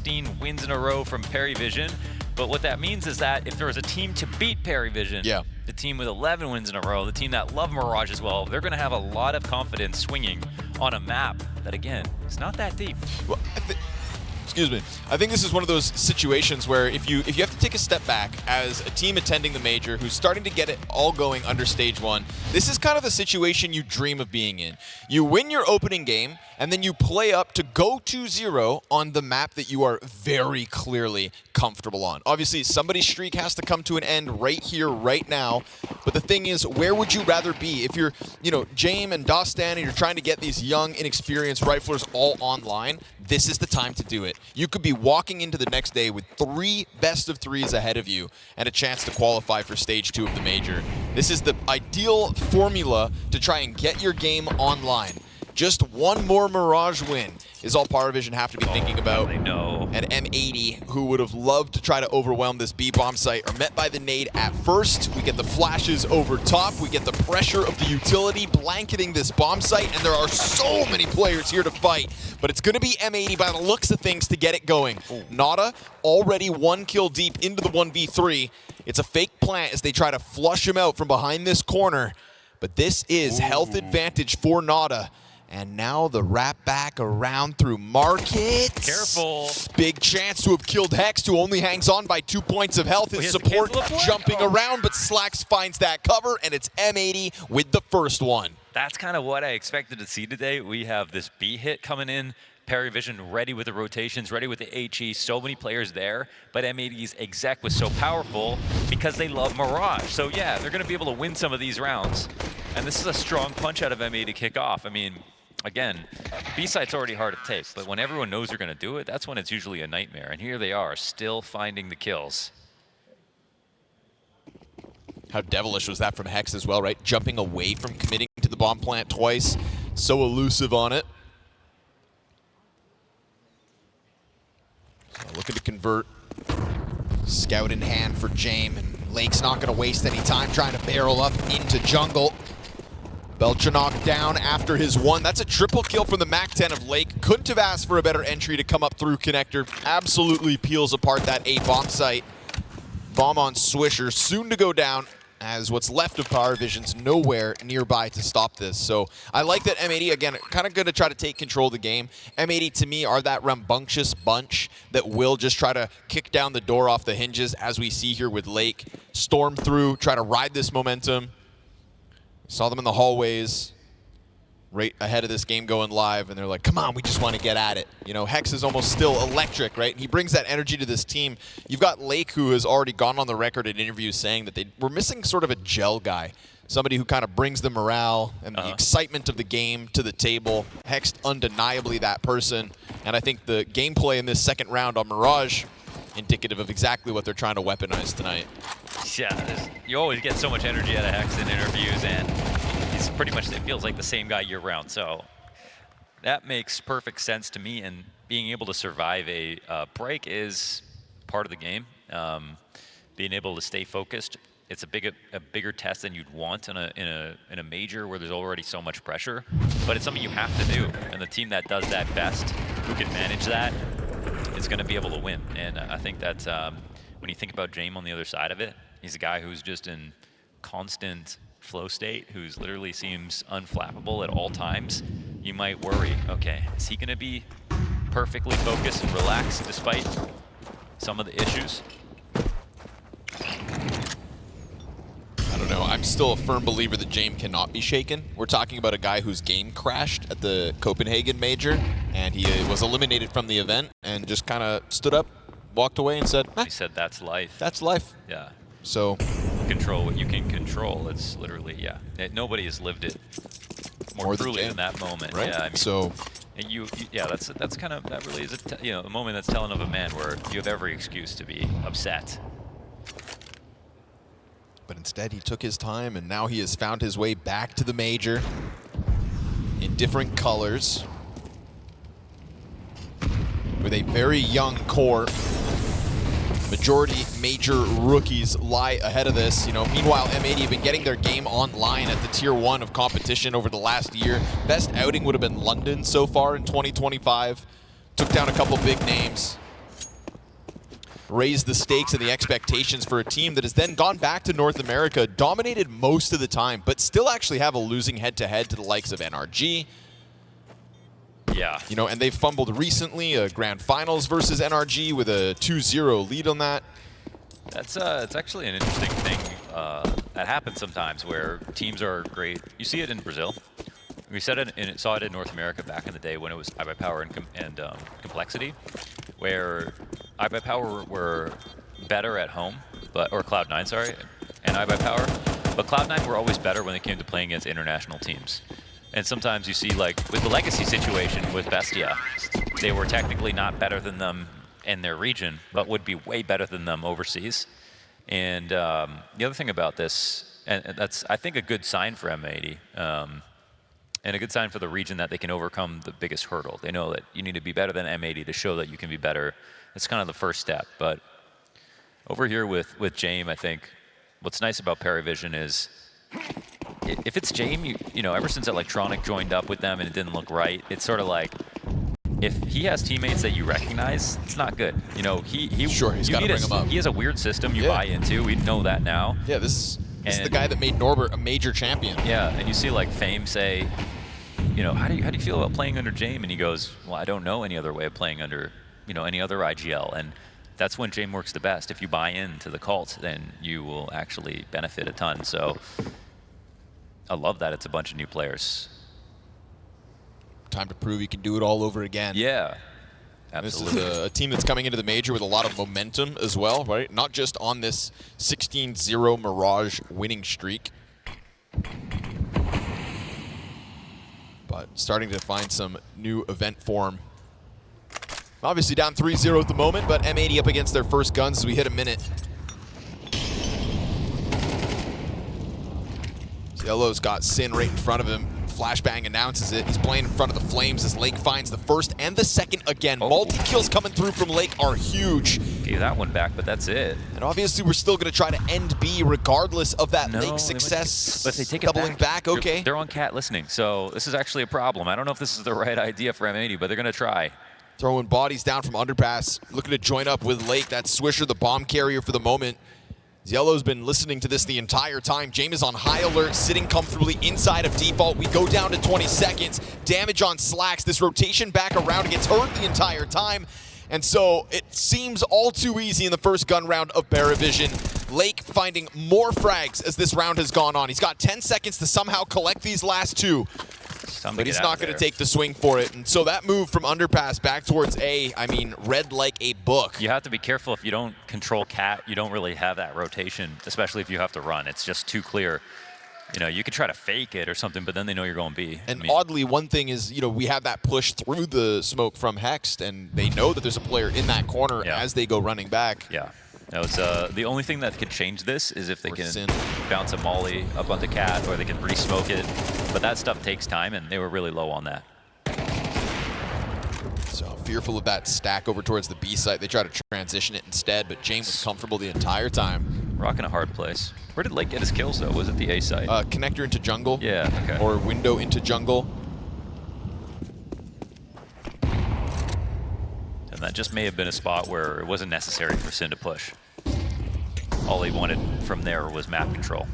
16 wins in a row from Parivision. But what that means is that if there was a team to beat Parivision, the team with 11 wins in a row, the team that love Mirage as well, they're going to have a lot of confidence swinging on a map that, again, is not that deep. Well, excuse me. I think this is one of those situations where if you have to take a step back as a team attending the major who's starting to get it all going under stage 1, this is kind of the situation you dream of being in. You win your opening game, and then you play up to go 2-0 on the map that you are very clearly comfortable on. Obviously, somebody's streak has to come to an end right here, right now. But the thing is, where would you rather be? If you're, James and Dostan, and you're trying to get these young, inexperienced riflers all online, this is the time to do it. You could be walking into the next day with 3 best-of-3s ahead of you and a chance to qualify for stage 2 of the major. This is the ideal formula to try and get your game online. Just one more Mirage win is all Parivision have to be thinking about. I know. And M80, who would have loved to try to overwhelm this B-bomb site, are met by the nade at first. We get the flashes over top. We get the pressure of the utility blanketing this bomb site, and there are so many players here to fight. But it's going to be M80 by the looks of things to get it going. Nada already 1 kill deep into the 1v3. It's a fake plant as they try to flush him out from behind this corner. But this is health advantage for Nada. And now the wrap back around through Market. Careful. Big chance to have killed Hex, who only hangs on by 2 points of health. His support jumping around, but Slacks finds that cover, and it's M80 with the first one. That's kind of what I expected to see today. We have this B hit coming in. Parivision ready with the rotations, ready with the HE, so many players there, but M80's exec was so powerful because they love Mirage. So yeah, they're gonna be able to win some of these rounds. And this is a strong punch out of M80 to kick off. I mean, again, B-site's already hard to take, but when everyone knows they're gonna do it, that's when it's usually a nightmare. And here they are, still finding the kills. How devilish was that from Hex as well, right? Jumping away from committing to the bomb plant twice. So elusive on it. So looking to convert. Scout in hand for James, and Lake's not going to waste any time trying to barrel up into jungle. Belchanok down after his 1. That's a triple kill from the MAC-10 of Lake. Couldn't have asked for a better entry to come up through connector. Absolutely peels apart that A bomb site. Bomb on Swisher, soon to go down, as what's left of Parivision's nowhere nearby to stop this. So I like that M80, again, kind of going to try to take control of the game. M80, to me, are that rambunctious bunch that will just try to kick down the door off the hinges, as we see here with Lake. Storm through, try to ride this momentum. Saw them in the hallways right ahead of this game going live, and they're like, come on, we just want to get at it. Hex is almost still electric, right? And he brings that energy to this team. You've got Lake, who has already gone on the record in interviews saying that they were missing sort of a gel guy, somebody who kind of brings the morale and the excitement of the game to the table. Hex, undeniably that person. And I think the gameplay in this second round on Mirage, indicative of exactly what they're trying to weaponize tonight. Yeah, you always get so much energy out of Hex in interviews, and he's pretty much, it feels like the same guy year round. So that makes perfect sense to me, and being able to survive a break is part of the game. Being able to stay focused, it's a bigger test than you'd want in a major where there's already so much pressure, but it's something you have to do, and the team that does that best, who can manage that, is going to be able to win. And I think that when you think about James on the other side of it, he's a guy who's just in constant flow state, who's literally seems unflappable at all times. You might worry, okay, is he going to be perfectly focused and relaxed despite some of the issues? I don't know. I'm still a firm believer that James cannot be shaken. We're talking about a guy whose game crashed at the Copenhagen Major, and he was eliminated from the event and just kind of stood up, walked away, and said, He said, that's life. That's life. Yeah. So control what you can control. It's literally, yeah. Nobody has lived it more truly than that moment. Right? Yeah, I mean, so yeah, that's kind of, that really is a moment that's telling of a man where you have every excuse to be upset. But instead, he took his time, and now he has found his way back to the major in different colors with a very young core. Majority major rookies lie ahead of this. Meanwhile, M80 have been getting their game online at the tier 1 of competition over the last year. Best outing would have been London so far in 2025. Took down a couple big names. raised the stakes and the expectations for a team that has then gone back to North America, dominated most of the time, but still actually have a losing head-to-head to the likes of NRG. Yeah. You know, and they've fumbled recently, Grand Finals versus NRG with a 2-0 lead on that. That's it's actually an interesting thing that happens sometimes where teams are great. You see it in Brazil. We saw it in North America back in the day when it was iBuyPower and Complexity, where iBuyPower were better at home, or Cloud9, sorry, and iBuyPower, but Cloud9 were always better when it came to playing against international teams. And sometimes you see, like, with the legacy situation with Bestia, they were technically not better than them in their region, but would be way better than them overseas. And the other thing about this, and that's, I think, a good sign for M80, and a good sign for the region that they can overcome the biggest hurdle. They know that you need to be better than M80 to show that you can be better. That's kind of the first step. But over here with Jame, I think what's nice about Parivision is if it's Jame, you know, ever since Electronic joined up with them and it didn't look right, it's sort of like, if he has teammates that you recognize, it's not good. You know, he's got to bring them up. He has a weird system you buy into. We know that now. Yeah, this is the guy that made Norbert a major champion. Yeah, and you see like Fame say, you know, how do you feel about playing under Jame? And he goes, well, I don't know any other way of playing under, you know, any other IGL. And that's when Jame works the best. If you buy into the cult, then you will actually benefit a ton. So I love that it's a bunch of new players. Time to prove you can do it all over again. Yeah, absolutely. This is a team that's coming into the major with a lot of momentum as well, right? Not just on this 16-0 Mirage winning streak, but starting to find some new event form. Obviously down 3-0 at the moment, but M80 up against their first guns as we hit a minute. Yellow's got Sin right in front of him. Flashbang announces it. He's playing in front of the Flames as Lake finds the first and the second again. Multi-kills coming through from Lake are huge. Gave that one back, but that's it. And obviously we're still going to try to end B regardless of that Lake success. But if they take it doubling back, okay. They're on cat listening, so this is actually a problem. I don't know if this is the right idea for M80, but they're going to try. Throwing bodies down from underpass, looking to join up with Lake. That's Swisher, the bomb carrier for the moment. Yellow's been listening to this the entire time. Jame is on high alert, sitting comfortably inside of default. We go down to 20 seconds. Damage on Slacks. This rotation back around gets hurt the entire time. And so it seems all too easy in the first gun round of Parivision. Lake finding more frags as this round has gone on. He's got 10 seconds to somehow collect these last two. But he's not going to take the swing for it. And so that move from underpass back towards A, I mean, read like a book. You have to be careful if you don't control cat. You don't really have that rotation, especially if you have to run. It's just too clear. You know, you could try to fake it or something, but then they know you're going B. And oddly, one thing is, you know, we have that push through the smoke from Hext, and they know that there's a player in that corner as they go running back. Yeah. No, it's, the only thing that could change this is if they can bounce a molly up onto cat, or they can re-smoke it. But that stuff takes time, and they were really low on that. So fearful of that stack over towards the B site. They try to transition it instead, but James was comfortable the entire time. Rocking a hard place. Where did Lake get his kills, though? Was it the A site? Connector into jungle. Yeah, okay. Or window into jungle. And that just may have been a spot where it wasn't necessary for Sin to push. All he wanted from there was map control.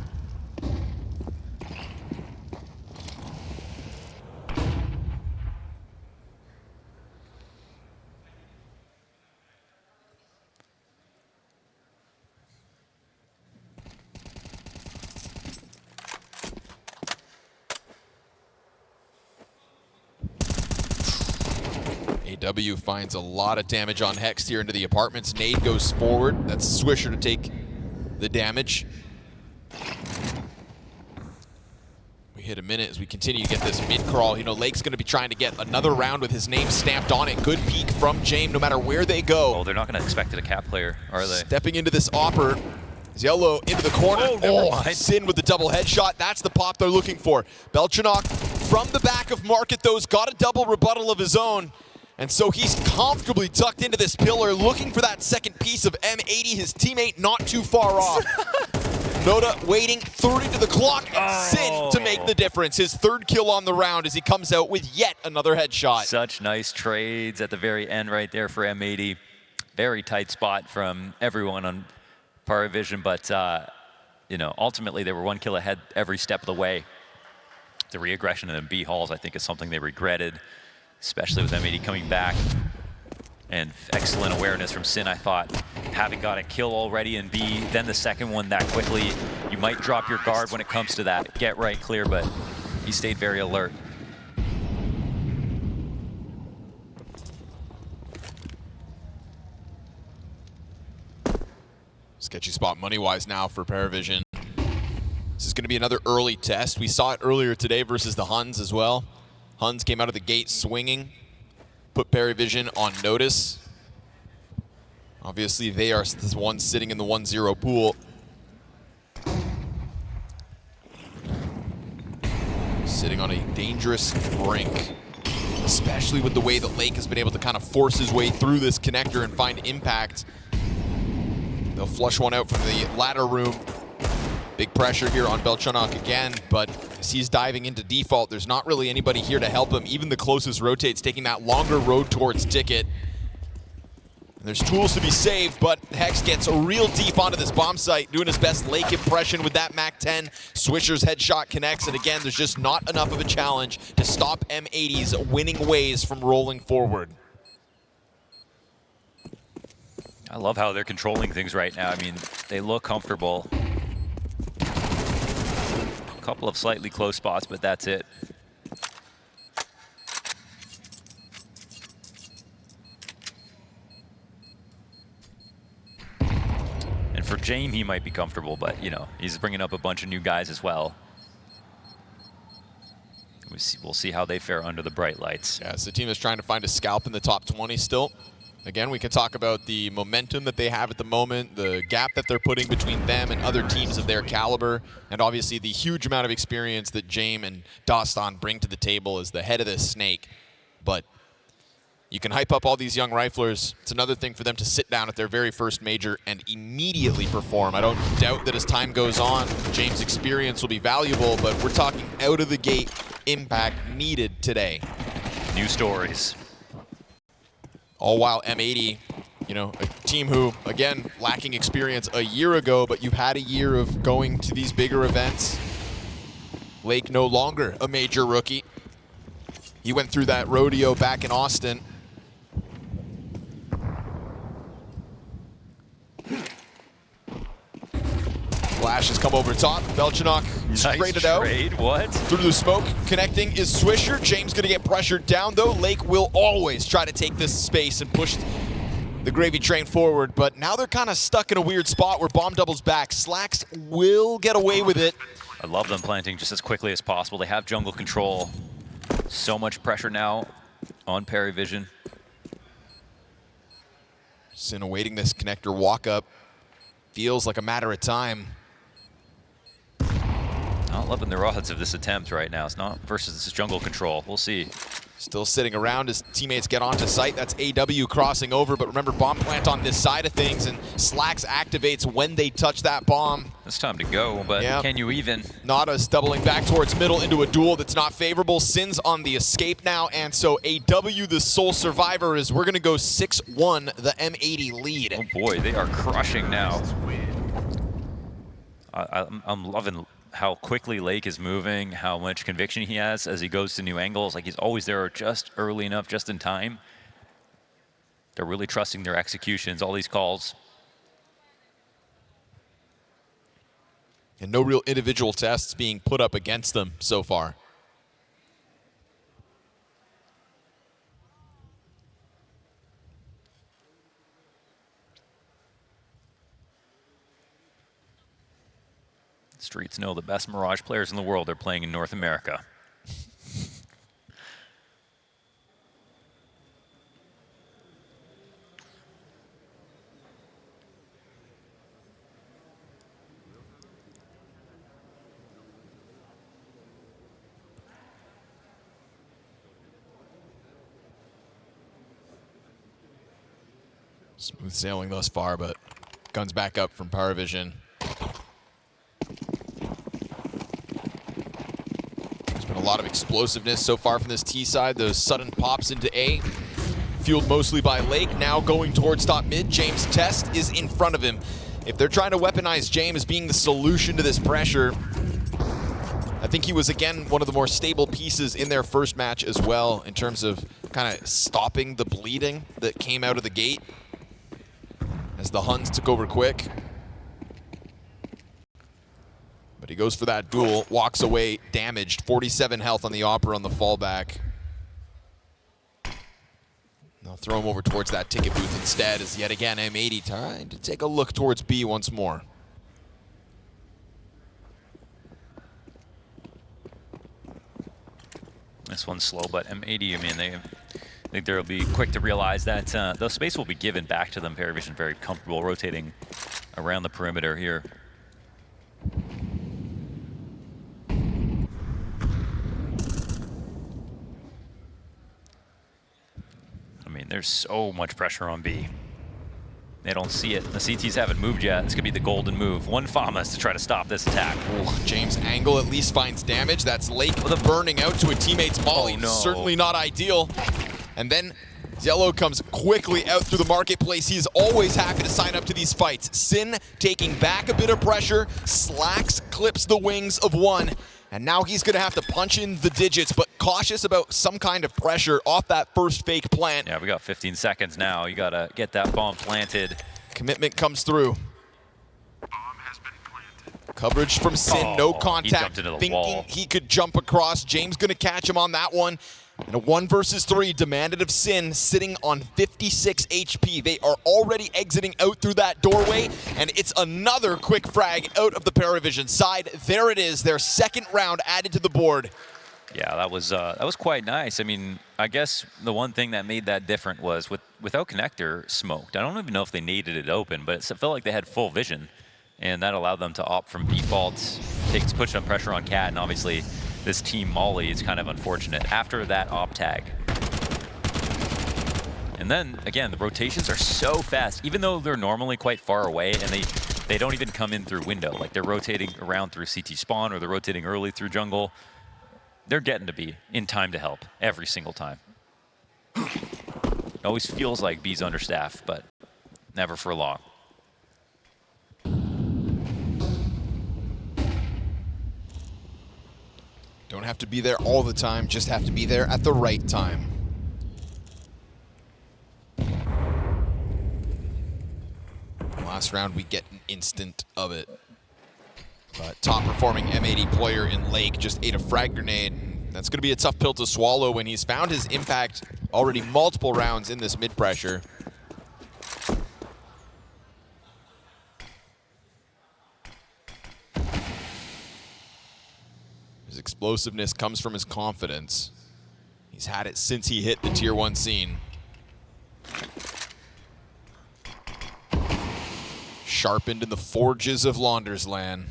AW finds a lot of damage on Hex here into the apartments. Nade goes forward. That's Swisher to take the damage. We hit a minute as we continue to get this mid-crawl. You know, Lake's going to be trying to get another round with his name stamped on it. Good peek from Jame no matter where they go. Oh, they're not going to expect it a cat player, are they? Stepping into this Opper. Yellow into the corner. Sin with the double headshot. That's the pop they're looking for. Belchanok from the back of Market, though, has got a double rebuttal of his own. And so he's comfortably tucked into this pillar, looking for that second piece of M80. His teammate not too far off. Noda waiting, 30 to the clock, and Sin to make the difference. His third kill on the round as he comes out with yet another headshot. Such nice trades at the very end right there for M80. very tight spot from everyone on Parivision, but you know, ultimately they were 1 kill ahead every step of the way. The re-aggression in the B halls, I think, is something they regretted, especially with M80 coming back. And excellent awareness from Sin, I thought. Having got a kill already in B, then the second one that quickly, you might drop your guard when it comes to that. Get right clear, but he stayed very alert. Sketchy spot money-wise now for Parivision. This is going to be another early test. We saw it earlier today versus the Huns as well. Huns came out of the gate swinging, put Parivision on notice. Obviously, they are the ones sitting in the 1-0 pool. Sitting on a dangerous brink, especially with the way that Lake has been able to kind of force his way through this connector and find impact. They'll flush one out from the ladder room. Big pressure here on Beltranok again, but as he's diving into default, there's not really anybody here to help him. Even the closest rotates, taking that longer road towards Ticket. And there's tools to be saved, but Hex gets real deep onto this bomb site, doing his best Lake impression with that MAC-10. Swisher's headshot connects, and again, there's just not enough of a challenge to stop M80's winning ways from rolling forward. I love how they're controlling things right now. I mean, they look comfortable. A couple of slightly close spots, but that's it. And for Jame, he might be comfortable, but you know, he's bringing up a bunch of new guys as well. We'll see how they fare under the bright lights. Yeah, so the team is trying to find a scalp in the top 20 still. Again, we can talk about the momentum that they have at the moment, the gap that they're putting between them and other teams of their caliber, and obviously the huge amount of experience that Jame and Dostan bring to the table as the head of this snake. But you can hype up all these young riflers. It's another thing for them to sit down at their very first major and immediately perform. I don't doubt that as time goes on, James' experience will be valuable, but we're talking out of the gate impact needed today. New stories. All while M80, you know, a team who, again, lacking experience a year ago, but you've had a year of going to these bigger events. Lake no longer a major rookie. He went through that rodeo back in Austin. Flash has come over top. Beltranok straight it out. What? Through the smoke, connecting is Swisher. James gonna get pressured down though. Lake will always try to take this space and push the gravy train forward, but now they're kind of stuck in a weird spot where bomb doubles back. Slacks will get away with it. I love them planting just as quickly as possible. They have jungle control. So much pressure now on Parivision. Sin awaiting this connector walk up. Feels like a matter of time. Not loving the odds of this attempt right now. It's not versus this jungle control. We'll see. Still sitting around as teammates get onto site. That's AW crossing over, but remember, bomb plant on this side of things, and Slacks activates when they touch that bomb. It's time to go, but can you even? Nada's doubling back towards middle into a duel that's not favorable. Sin's on the escape now, and so AW, the sole survivor, is we're gonna go 6-1, the M80 lead. Oh boy, they are crushing now. I'm loving how quickly Lake is moving, how much conviction he has as he goes to new angles. Like, he's always there just early enough, just in time. They're really trusting their executions, all these calls. And no real individual tests being put up against them so far. Streets know the best Mirage players in the world are playing in North America. Smooth sailing thus far, but guns back up from Parivision. There's been a lot of explosiveness so far from this T side. Those sudden pops into A. fueled mostly by Lake, now going towards top mid. James Test is in front of him. If they're trying to weaponize James being the solution to this pressure, I think he was, again, one of the more stable pieces in their first match as well in terms of kind of stopping the bleeding that came out of the gate as the Huns took over quick. But he goes for that duel, walks away damaged, 47 health on the Opera on the fallback. They'll throw him over towards that ticket booth instead as yet again M80 trying to take a look towards B once more. This one's slow, but M80, I mean, I think they'll be quick to realize that the space will be given back to them. Parivision very comfortable rotating around the perimeter here. I mean, there's so much pressure on B. They don't see it. The CTs haven't moved yet. It's going to be the golden move. One FAMAS to try to stop this attack. Ooh, James Angle at least finds damage. That's Lake burning out to a teammate's molly. Oh, no. Certainly not ideal. And then Yellow comes quickly out through the marketplace. He's always happy to sign up to these fights. Sin taking back a bit of pressure. Slacks clips the wings of one. And now he's going to have to punch in the digits, but cautious about some kind of pressure off that first fake plant. Yeah, we got 15 seconds now. You got to get that bomb planted. Commitment comes through. Coverage from Sin, no contact. He jumped into the thinking wall. He could jump across. James going to catch him on that one. And a 1 versus 3 demanded of Sin, sitting on 56 HP. They are already exiting out through that doorway, and it's another quick frag out of the Parivision side. There it is, their second round added to the board. Yeah, that was quite nice. I mean, I guess the one thing that made that different was without connector smoked. I don't even know if they needed it open, but it felt like they had full vision, and that allowed them to opt from default, push some pressure on Cat, and obviously this team Molly is kind of unfortunate after that op tag. And then again, the rotations are so fast, even though they're normally quite far away, and they don't even come in through window. Like they're rotating around through CT spawn, or they're rotating early through jungle. They're getting to be in time to help every single time. It always feels like B's understaffed, but never for long. Don't have to be there all the time, just have to be there at the right time. Last round, we get an instant of it. But top performing M80 player in Lake just ate a frag grenade. That's going to be a tough pill to swallow when he's found his impact already multiple rounds in this mid pressure. His explosiveness comes from his confidence. He's had it since he hit the Tier 1 scene. Sharpened in the forges of Laundersland.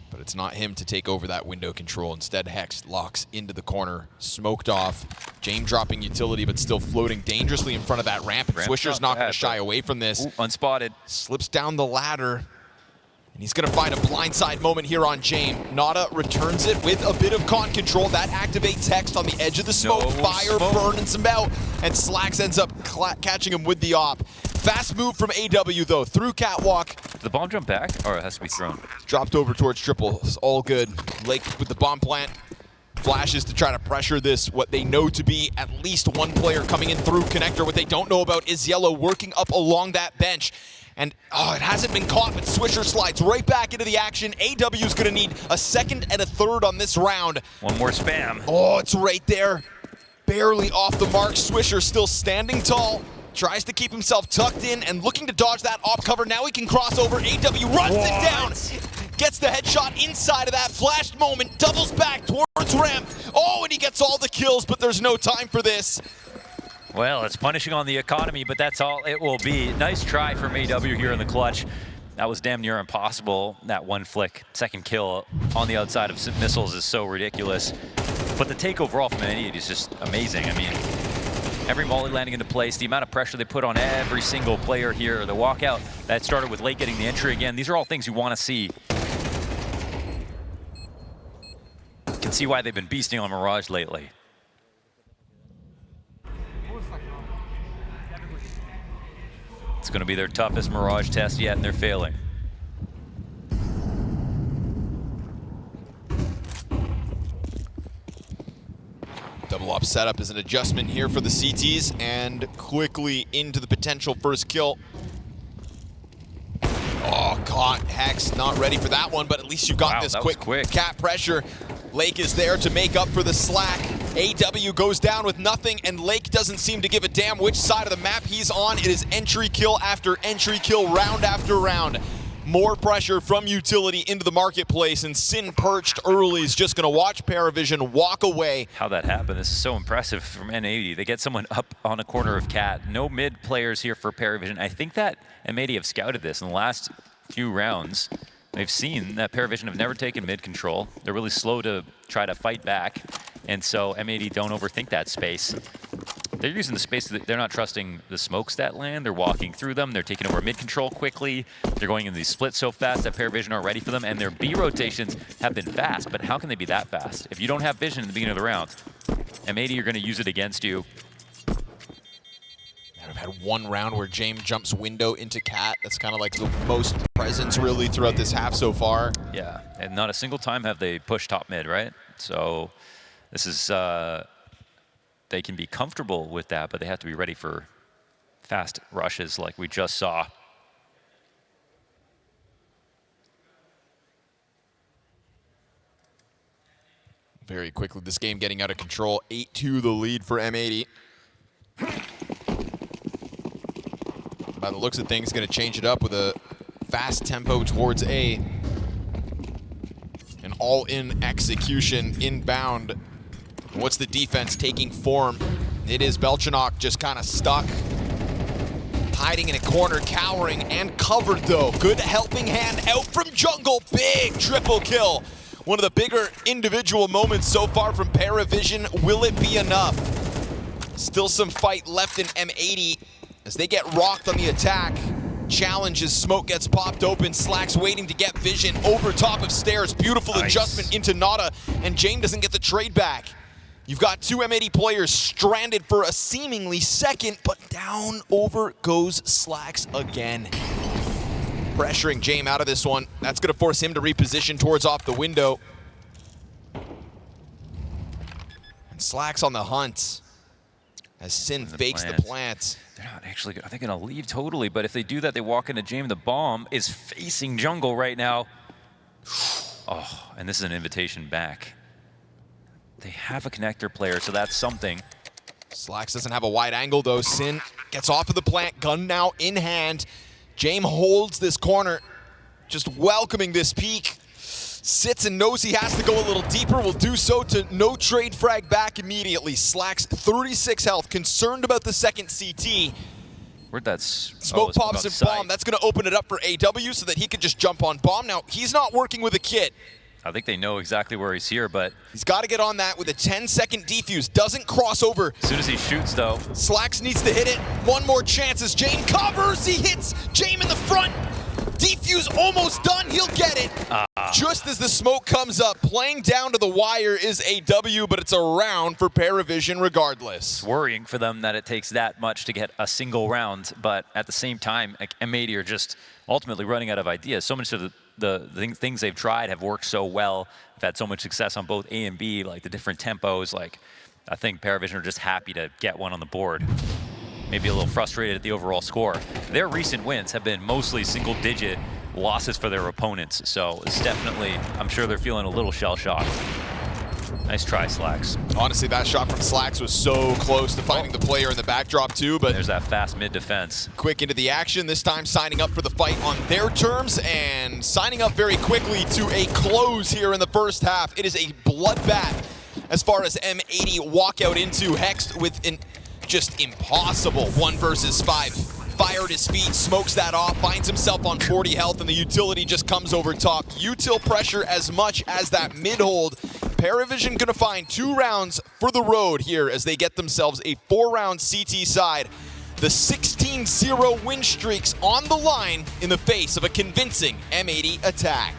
But it's not him to take over that window control. Instead, Hex locks into the corner, smoked off. James dropping utility, but still floating dangerously in front of that ramp. Swisher's not going to shy away from this. Ooh, unspotted. Slips down the ladder. And he's going to find a blindside moment here on James. Nada returns it with a bit of con control. That activates Hex on the edge of the smoke. Fire burning some out. And Slacks ends up catching him with the op. Fast move from AW, though, through catwalk. Did the bomb jump back, or it has to be thrown? Dropped over towards triple. It's all good. Lake with the bomb plant. Flashes to try to pressure this, what they know to be at least one player coming in through connector. What they don't know about is Yellow working up along that bench. And, it hasn't been caught, but Swisher slides right back into the action. AW's going to need a second and a third on this round. One more spam. Oh, it's right there. Barely off the mark. Swisher still standing tall. Tries to keep himself tucked in and looking to dodge that op cover. Now he can cross over. AW runs it down. Gets the headshot inside of that flashed moment. Doubles back towards ramp. Oh, and he gets all the kills, but there's no time for this. Well, it's punishing on the economy, but that's all it will be. Nice try from AW here in the clutch. That was damn near impossible. That one flick, second kill on the outside of missiles is so ridiculous. But the take overall from M80 is just amazing. I mean, every molly landing into place, the amount of pressure they put on every single player here, the walkout that started with Lake getting the entry again. These are all things you want to see. You can see why they've been beasting on Mirage lately. It's going to be their toughest Mirage test yet, and they're failing. Double up setup is an adjustment here for the CTs, and quickly into the potential first kill. Oh, caught. Hex not ready for that one, but at least you got this quick cat pressure. Lake is there to make up for the slack. AW goes down with nothing, and Lake doesn't seem to give a damn which side of the map he's on. It is entry kill after entry kill, round after round. More pressure from utility into the marketplace, and Sin perched early is just going to watch Parivision walk away. How that happened, this is so impressive from M80. They get someone up on a corner of Cat. No mid players here for Parivision. I think that M80 have scouted this in the last few rounds. They've seen that Parivision have never taken mid control. They're really slow to try to fight back, and so M80 don't overthink that space. They're using the space that they're not trusting the smokes that land. They're walking through them. They're taking over mid control quickly. They're going into these splits so fast that Parivision aren't ready for them, and their B rotations have been fast, but how can they be that fast? If you don't have vision in the beginning of the round, M80 are going to use it against you. I've had one round where James jumps window into Cat. That's kind of like the most presence really throughout this half so far. Yeah, and not a single time have they pushed top mid, right? So this is, they can be comfortable with that, but they have to be ready for fast rushes like we just saw. Very quickly, this game getting out of control. 8-2 the lead for M80. By the looks of things, going to change it up with a fast tempo towards A. An all-in execution inbound. What's the defense taking form? It is Belchanok just kind of stuck, hiding in a corner, cowering, and covered though. Good helping hand out from jungle. Big triple kill. One of the bigger individual moments so far from Parivision. Will it be enough? Still some fight left in M80 as they get rocked on the attack. Challenge as smoke gets popped open. Slack's waiting to get vision over top of stairs. Beautiful adjustment into Nada, and Jane doesn't get the trade back. You've got two M80 players stranded for a seemingly second, but down over goes Slacks again. Pressuring Jame out of this one. That's going to force him to reposition towards off the window. And Slacks on the hunt as Sin fakes the plant. They're not actually, are they going to leave totally? But if they do that, they walk into Jame. The bomb is facing jungle right now. Oh, and this is an invitation back. They have a connector player, so that's something. Slacks doesn't have a wide angle though. Sin gets off of the plant, gun now in hand. Jame holds this corner, just welcoming this peek. Sits and knows he has to go a little deeper, will do so to no trade frag back immediately. Slacks 36 health, concerned about the second CT. Where'd that smoke pops and bomb? That's going to open it up for AW so that he could just jump on bomb. Now, he's not working with a kit. I think they know exactly where he's here, but he's got to get on that with a 10-second defuse. Doesn't cross over. As soon as he shoots, though. Slacks needs to hit it. One more chance as Jame covers. He hits Jame in the front. Defuse almost done. He'll get it. Just as the smoke comes up, playing down to the wire is AW, but it's a round for Parivision regardless. It's worrying for them that it takes that much to get a single round, but at the same time, like, M80 are just ultimately running out of ideas. So much of the things they've tried have worked so well. They've had so much success on both A and B, like the different tempos. Like, I think Parivision are just happy to get one on the board. Maybe a little frustrated at the overall score. Their recent wins have been mostly single-digit losses for their opponents, so it's definitely, I'm sure they're feeling a little shell-shocked. Nice try, Slacks. Honestly, that shot from Slacks was so close to finding the player in the backdrop too, but there's that fast mid-defense. Quick into the action, this time signing up for the fight on their terms and signing up very quickly to a close here in the first half. It is a bloodbath as far as M80 walk out into Hex with an just impossible 1 versus 5. Fire at his feet, smokes that off, finds himself on 40 health, and the utility just comes over top. Util pressure as much as that mid-hold. Parivision gonna find 2 rounds for the road here as they get themselves a 4-round CT side. The 16-0 win streaks on the line in the face of a convincing M80 attack.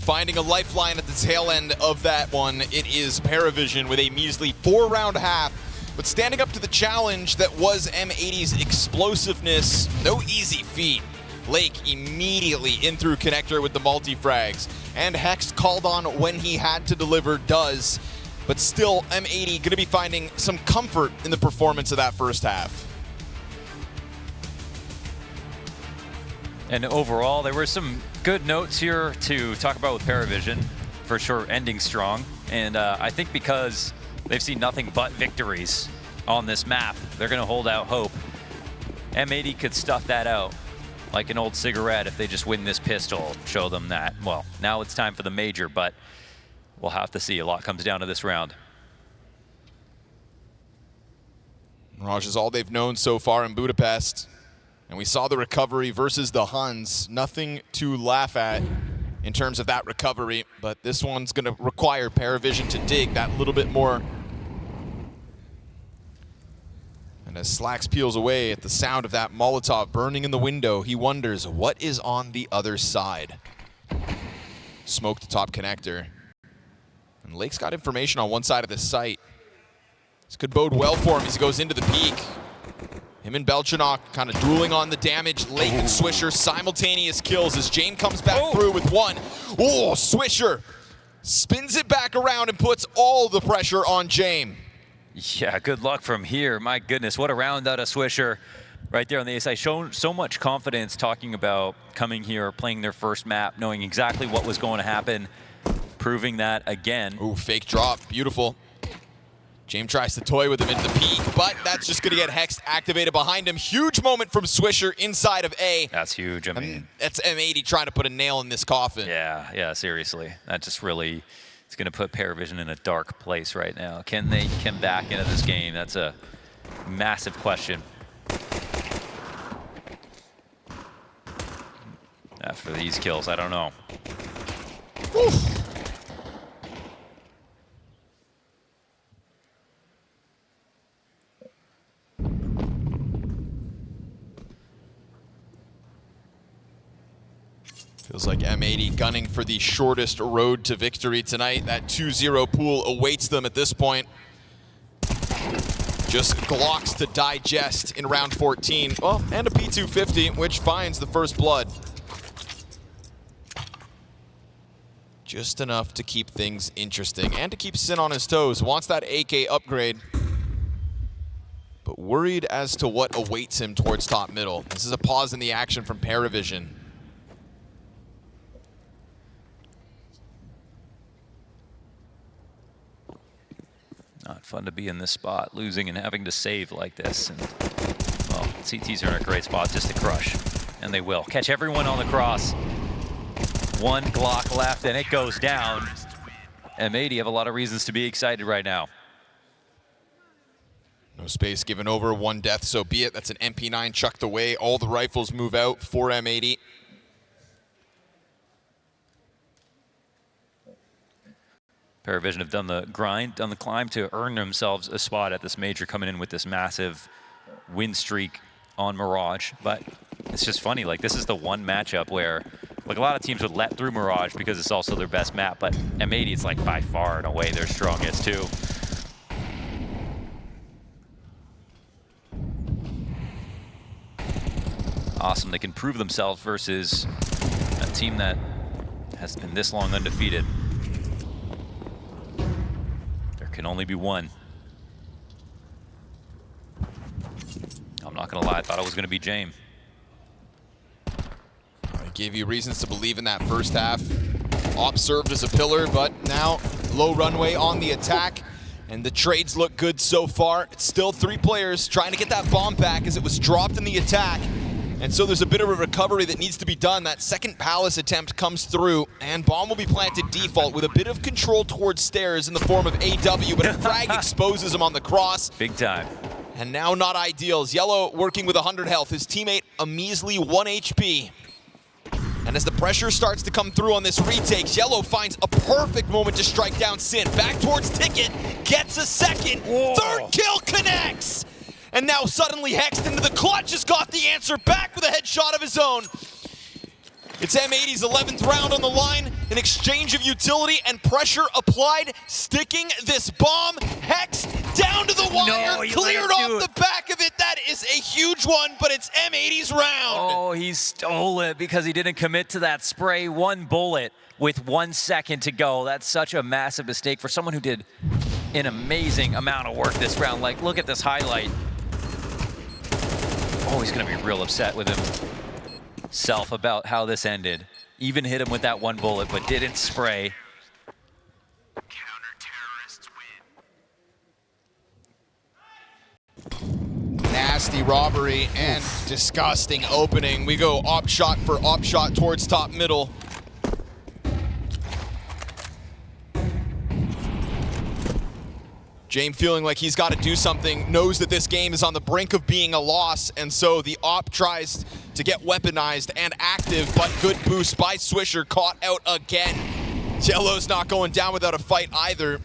finding a lifeline at the tail end of that one. It is Parivision with a measly 4-round half, but standing up to the challenge that was M80's explosiveness. No easy feat. Lake immediately in through connector with the multi-frags, and Hex called on when he had to deliver does, but still M80 gonna be finding some comfort in the performance of that first half. And overall, there were some good notes here to talk about with Parivision, for sure, ending strong. And I think because they've seen nothing but victories on this map, they're going to hold out hope. M80 could stuff that out like an old cigarette if they just win this pistol, show them that, well, now it's time for the major, but we'll have to see. A lot comes down to this round. Mirage is all they've known so far in Budapest. And we saw the recovery versus the Huns. Nothing to laugh at in terms of that recovery, but this one's going to require Parivision to dig that little bit more. And as Slacks peels away at the sound of that Molotov burning in the window, he wonders what is on the other side. Smoke to top connector. And Lake's got information on one side of the site. This could bode well for him as he goes into the peak. Him and Belchanok kind of dueling on the damage. Lake and Swisher simultaneous kills as Jane comes back through with one. Oh, Swisher spins it back around and puts all the pressure on Jane. Yeah, good luck from here. My goodness, what a round out of Swisher right there on the ace. I shown so much confidence talking about coming here, playing their first map, knowing exactly what was going to happen, proving that again. Ooh, fake drop, beautiful. James tries to toy with him into the peak, but that's just going to get Hex activated behind him. Huge moment from Swisher inside of A. That's huge. I mean, and that's M80 trying to put a nail in this coffin. Yeah, seriously. That just really, it's going to put Parivision in a dark place right now. Can they come back into this game? That's a massive question. After these kills, I don't know. Oof. Feels like M80 gunning for the shortest road to victory tonight. That 2-0 pool awaits them at this point. Just Glocks to digest in round 14. Well, and a P250, which finds the first blood. Just enough to keep things interesting and to keep Sin on his toes. Wants that AK upgrade, but worried as to what awaits him towards top middle. This is a pause in the action from Parivision. Not fun to be in this spot, losing and having to save like this. And, well, CTs are in a great spot just to crush, and they will. Catch everyone on the cross. One Glock left, and it goes down. M80 have a lot of reasons to be excited right now. No space given over, one death, so be it. That's an MP9 chucked away. All the rifles move out for M80. Parivision have done the grind, done the climb to earn themselves a spot at this major, coming in with this massive win streak on Mirage. But it's just funny, like this is the one matchup where, like a lot of teams would let through Mirage because it's also their best map, but M80 is like by far and away their strongest too. Awesome, they can prove themselves versus a team that has been this long undefeated. Can only be one. I'm not gonna lie, I thought it was gonna be James. I gave you reasons to believe in that first half. Op served as a pillar, but now low runway on the attack, and the trades look good so far. It's still 3 players trying to get that bomb back as it was dropped in the attack. And so there's a bit of a recovery that needs to be done. That second Palace attempt comes through, and bomb will be planted default with a bit of control towards stairs in the form of AW, but a frag exposes him on the cross. Big time. And now not ideal. As Yellow working with 100 health, his teammate a measly 1 HP. And as the pressure starts to come through on this retake, Yellow finds a perfect moment to strike down Sin. Back towards Ticket, gets a second. Whoa. Third kill connects! And now suddenly Hexed into the clutch has got the answer back with a headshot of his own. It's M80's 11th round on the line. An exchange of utility and pressure applied, sticking this bomb. Hex down to the wire, cleared off the back of it. That is a huge one, but it's M80's round. Oh, he stole it because he didn't commit to that spray. One bullet with 1 second to go. That's such a massive mistake for someone who did an amazing amount of work this round. Like, look at this highlight. Oh, he's gonna be real upset with himself about how this ended. Even hit him with that one bullet, but didn't spray. Counter-terrorists win. Nasty robbery and disgusting opening. We go op shot for op shot towards top middle. James feeling like he's got to do something, knows that this game is on the brink of being a loss, and so the op tries to get weaponized and active, but good boost by Swisher, caught out again. Yellow's not going down without a fight either.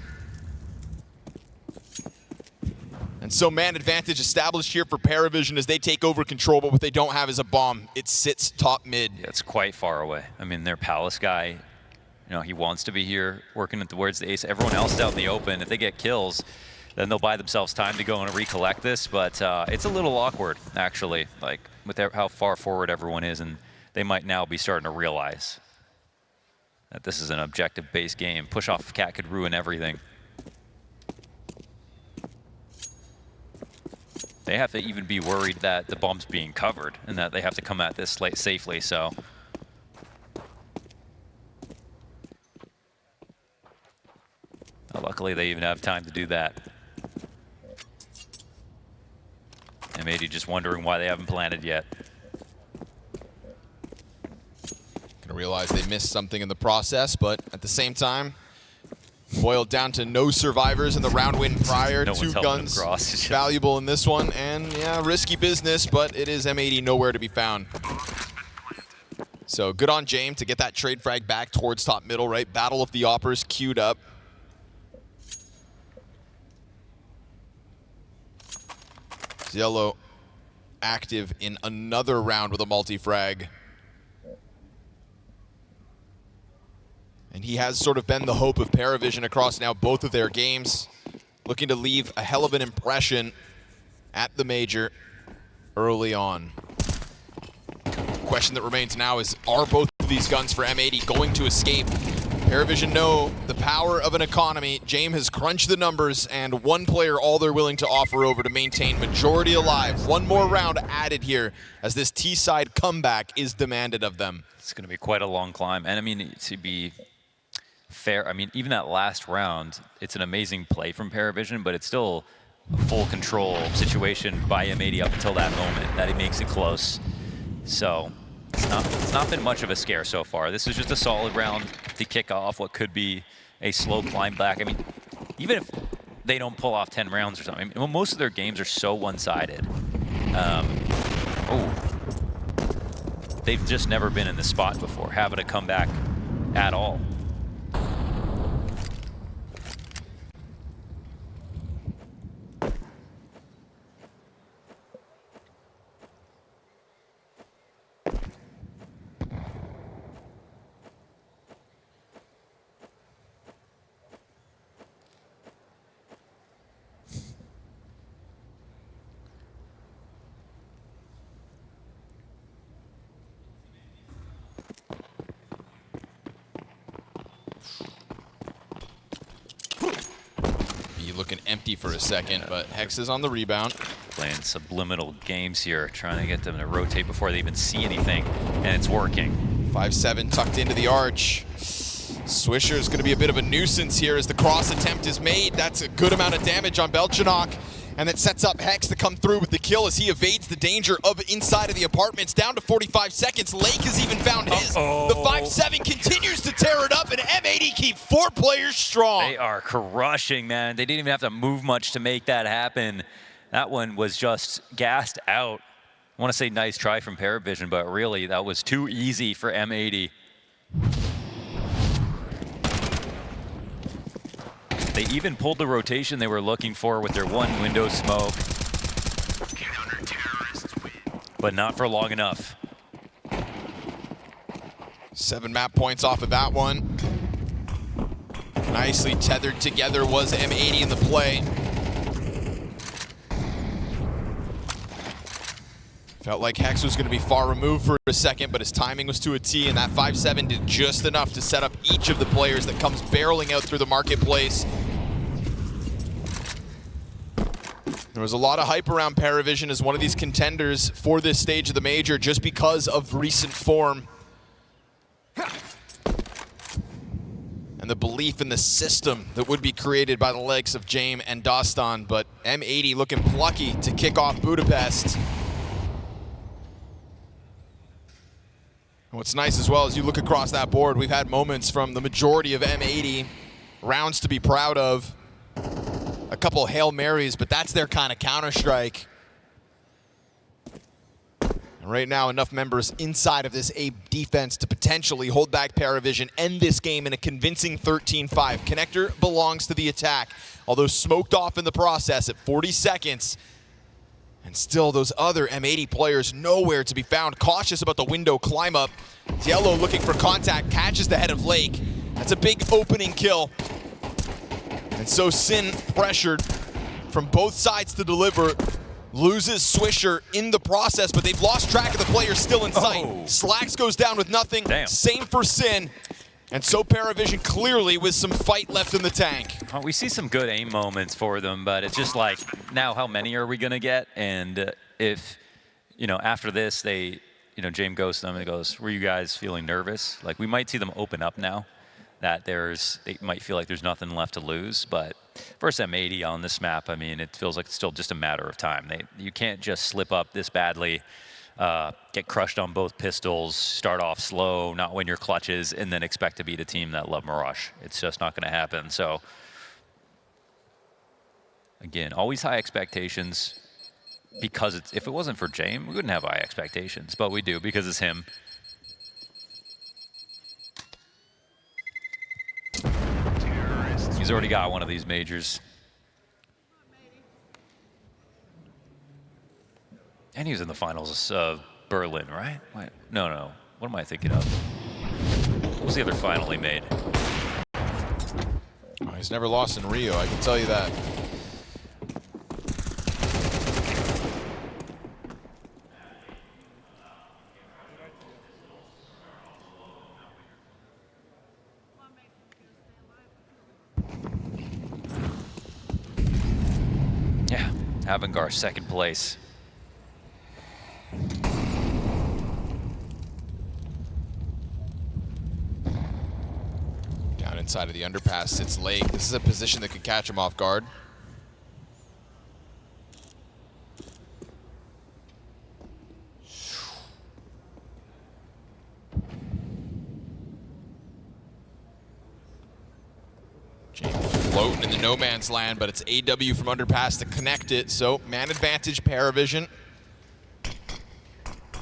And so man advantage established here for Parivision as they take over control, but what they don't have is a bomb. It sits top mid. Yeah, it's quite far away. I mean, their Palace guy, you know, he wants to be here working towards the ace. Everyone else is out in the open. If they get kills, then they'll buy themselves time to go and recollect this. But it's a little awkward, actually, like with how far forward everyone is. And they might now be starting to realize that this is an objective-based game. Push off Cat could ruin everything. They have to even be worried that the bomb's being covered and that they have to come at this safely, so. Luckily, they even have time to do that. M80 just wondering why they haven't planted yet. Gonna realize they missed something in the process, but at the same time, boiled down to no survivors in the round win prior. No Two guns valuable in this one, and yeah, risky business, but it is M80 nowhere to be found. So good on James to get that trade frag back towards top middle, right? Battle of the Oppers queued up. Yellow active in another round with a multi-frag. And he has sort of been the hope of Parivision across now both of their games. Looking to leave a hell of an impression at the Major early on. Question that remains now is, are both of these guns for M80 going to escape? Parivision know the power of an economy. James has crunched the numbers, and one player all they're willing to offer over to maintain majority alive. One more round added here as this T-side comeback is demanded of them. It's going to be quite a long climb. And I mean, to be fair, I mean, even that last round, it's an amazing play from Parivision, but it's still a full control situation by M80 up until that moment that he makes it close. So it's not been much of a scare so far. This is just a solid round to kick off what could be a slow climb back. I mean, even if they don't pull off 10 rounds or something, I mean, well, most of their games are so one-sided. They've just never been in this spot before, having to come back at all. Looking empty for a second, but Hex is on the rebound. Playing subliminal games here, trying to get them to rotate before they even see anything, and it's working. 5-7 tucked into the arch. Swisher is going to be a bit of a nuisance here as the cross attempt is made. That's a good amount of damage on Belchanok, and it sets up Hex to come through with the kill as he evades the danger of inside of the apartments. Down to 45 seconds. Lake has even found his. The 5-7 continues to tear it up, and M80 keep 4 players strong. They are crushing, man. They didn't even have to move much to make that happen. That one was just gassed out. I want to say nice try from Parivision, but really that was too easy for M80. They even pulled the rotation they were looking for with their one window smoke. But not for long enough. 7 map points off of that one. Nicely tethered together was M80 in the play. Felt like Hex was going to be far removed for a second, but his timing was to a T, and that 5-7 did just enough to set up each of the players that comes barreling out through the marketplace. There was a lot of hype around Parivision as one of these contenders for this stage of the Major just because of recent form. And the belief in the system that would be created by the likes of James and Dostan, but M80 looking plucky to kick off Budapest. And what's nice as well is you look across that board, we've had moments from the majority of M80, rounds to be proud of, a couple Hail Marys, but that's their kind of Counter-Strike. And right now, enough members inside of this A defense to potentially hold back Parivision, end this game in a convincing 13-5. Connector belongs to the attack, although smoked off in the process at 40 seconds. And still, those other M80 players nowhere to be found. Cautious about the window climb up. Yellow looking for contact, catches the head of Lake. That's a big opening kill. And so Sin, pressured from both sides to deliver, loses Swisher in the process, but they've lost track of the players still in sight. Slacks goes down with nothing. Damn. Same for Sin. And so Parivision clearly with some fight left in the tank. Well, we see some good aim moments for them, but it's just like, now how many are we going to get? And if, you know, after this, they, you know, James goes to them and goes, were you guys feeling nervous? Like, we might see them open up now, that they might feel like there's nothing left to lose. But versus M80 on this map, I mean, it feels like it's still just a matter of time. You can't just slip up this badly, get crushed on both pistols, start off slow, not win your clutches, and then expect to beat a team that love Mirage. It's just not going to happen. So, again, always high expectations, because if it wasn't for James, we wouldn't have high expectations, but we do because it's him. He's already got one of these majors. And he was in the finals of Berlin, right? Wait, no. What am I thinking of? What was the other final he made? Oh, he's never lost in Rio, I can tell you that. Yeah, Avangar second place. Down inside of the underpass sits Lake. This is a position that could catch him off guard. James floating in the no man's land, but it's AW from underpass to connect it. So man advantage Parivision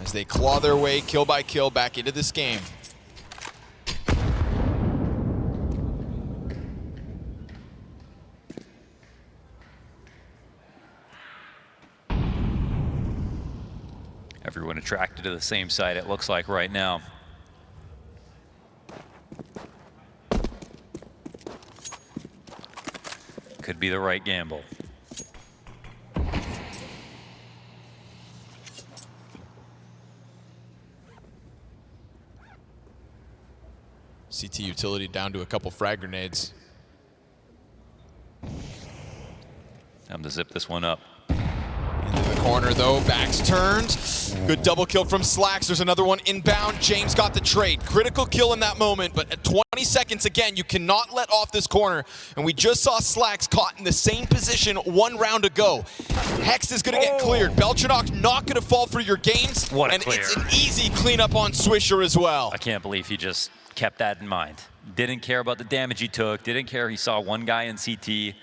as they claw their way kill by kill back into this game. Everyone attracted to the same side, it looks like right now. Could be the right gamble. CT utility down to a couple frag grenades. Time to zip this one up. Into the corner though, backs turned. Good double kill from Slacks. There's another one inbound. James got the trade. Critical kill in that moment, but at 20 seconds again, you cannot let off this corner. And we just saw Slacks caught in the same position 1 round ago. Hex is gonna get cleared. Belchanok not gonna fall for your games. What a and clear. It's an easy cleanup on Swisher as well. I can't believe he just kept that in mind. Didn't care about the damage he took, didn't care he saw one guy in CT,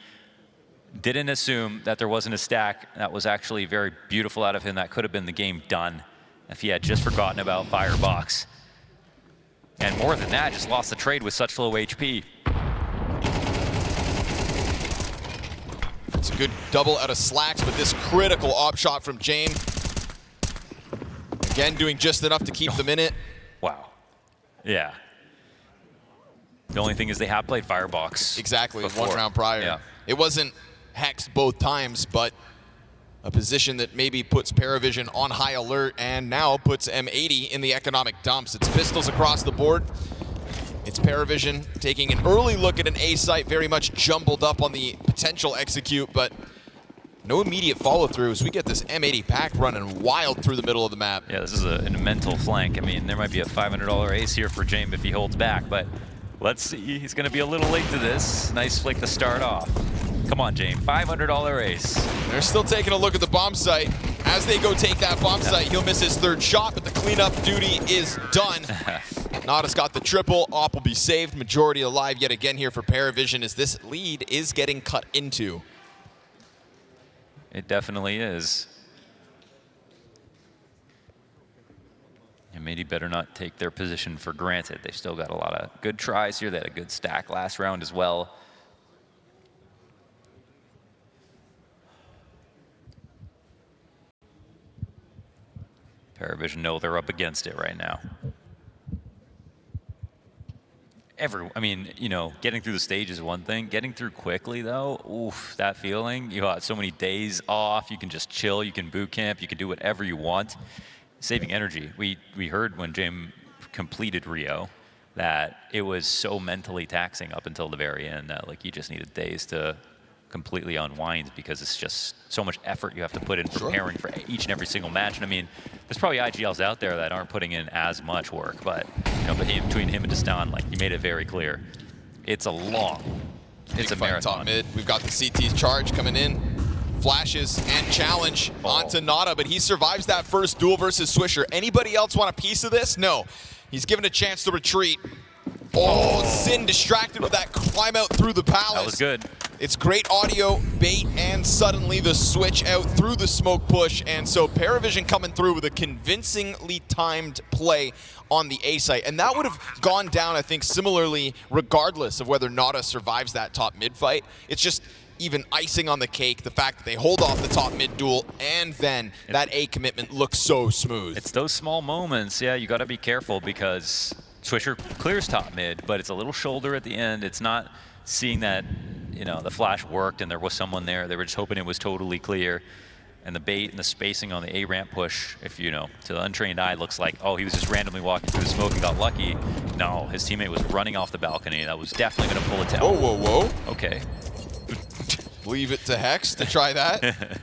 didn't assume that there wasn't a stack. That was actually very beautiful out of him. That could have been the game done if he had just forgotten about Firebox. And more than that, just lost the trade with such low HP. It's a good double out of Slacks, but this critical op shot from James. Again, doing just enough to keep them in it. Wow. Yeah. The only thing is they have played Firebox. Exactly, before. 1 round prior. Yeah. It wasn't hexed both times, but a position that maybe puts Parivision on high alert and now puts M80 in the economic dumps. It's pistols across the board. It's Parivision taking an early look at an A site, very much jumbled up on the potential execute, but no immediate follow-through as we get this M80 pack running wild through the middle of the map. Yeah, this is a mental flank. I mean, there might be a $500 ace here for James if he holds back, but let's see. He's going to be a little late to this. Nice flick to start off. Come on, James. $500 ace. They're still taking a look at the bomb site. As they go take that bomb site, he'll miss his 3rd shot, but the cleanup duty is done. Nada's got the triple. Op will be saved. Majority alive yet again here for Parivision as this lead is getting cut into. It definitely is. M80 better not take their position for granted. They've still got a lot of good tries here. They had a good stack last round as well. Parivision know they're up against it right now. I mean, you know, getting through the stage is one thing. Getting through quickly, though, oof, that feeling. You got so many days off. You can just chill. You can boot camp. You can do whatever you want. Saving energy. We heard when James completed Rio that it was so mentally taxing up until the very end that, like, you just needed days to completely unwind because it's just so much effort you have to put in preparing for each and every single match. And I mean, there's probably IGLs out there that aren't putting in as much work, but you know, between him and Destan, like, he made it very clear. It's a marathon. Top mid. We've got the CT's charge coming in. Flashes and challenge onto Nada, but he survives that first duel versus Swisher. Anybody else want a piece of this? No. He's given a chance to retreat. Oh, Sin distracted with that climb out through the palace. That was good. It's great audio bait and suddenly the switch out through the smoke push. And so Parivision coming through with a convincingly timed play on the A site. And that would have gone down, I think, similarly, regardless of whether Nada survives that top mid fight. It's just even icing on the cake, the fact that they hold off the top mid duel and then that A commitment looks so smooth. It's those small moments, yeah, you got to be careful because Swisher clears top mid, but it's a little shoulder at the end. It's not seeing that, you know, the flash worked and there was someone there. They were just hoping it was totally clear. And the bait and the spacing on the A ramp push, if you know, to the untrained eye, looks like, oh, he was just randomly walking through the smoke and got lucky. No, his teammate was running off the balcony. That was definitely going to pull it down. Whoa, whoa, whoa. Okay. Leave it to Hex to try that.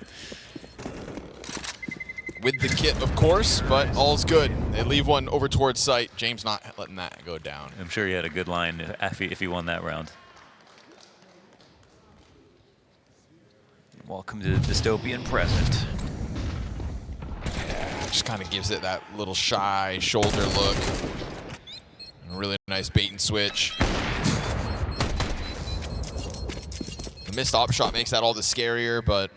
With the kit, of course, but all's good. They leave one over towards site. James not letting that go down. I'm sure he had a good line if he won that round. Welcome to the dystopian present. Yeah, just kind of gives it that little shy shoulder look. A really nice bait and switch. The missed op shot makes that all the scarier, but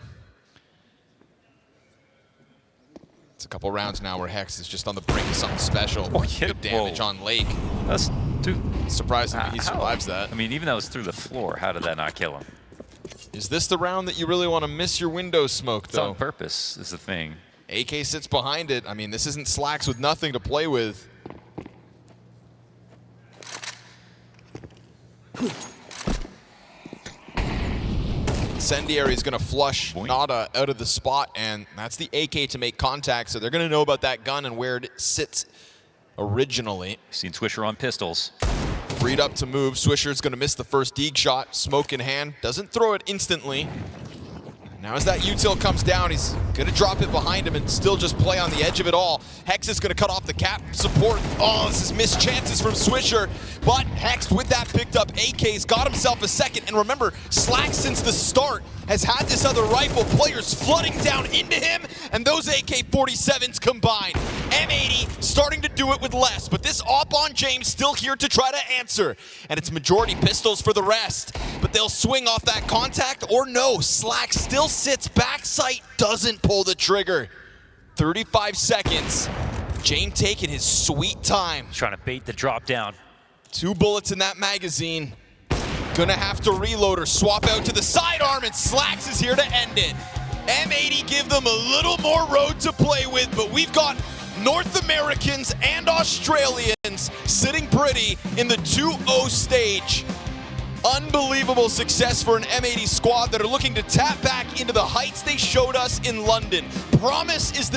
it's a couple rounds now where Hex is just on the brink of something special. Oh, yeah. Good damage on Lake. That's surprisingly he survives that. I mean, even though it was through the floor, how did that not kill him? Is this the round that you really want to miss your window smoke, though? It's on purpose, is the thing. AK sits behind it. I mean, this isn't Slacks with nothing to play with. Incendiary is going to flush Nada out of the spot, and that's the AK to make contact, so they're going to know about that gun and where it sits originally. Seen Swisher on pistols. Freed up to move. Swisher's going to miss the first Deeg shot. Smoke in hand. Doesn't throw it instantly. Now as that util comes down, he's going to drop it behind him and still just play on the edge of it all. Hex is going to cut off the cap support. Oh, this is missed chances from Swisher. But Hex, with that picked up AK's got himself a second. And remember, Slack since the start has had this other rifle. Players flooding down into him, and those AK-47s combined. M80 starting to do it with less, but this op on James still here to try to answer. And it's majority pistols for the rest, but they'll swing off that contact or no. Slack still sits backside, doesn't pull the trigger. 35 seconds. James taking his sweet time. Trying to bait the drop down. 2 bullets in that magazine. Gonna have to reload or swap out to the sidearm, and Slacks is here to end it. M80 give them a little more road to play with, but we've got North Americans and Australians sitting pretty in the 2-0 stage. Unbelievable success for an M80 squad that are looking to tap back into the heights they showed us in London. Promise is the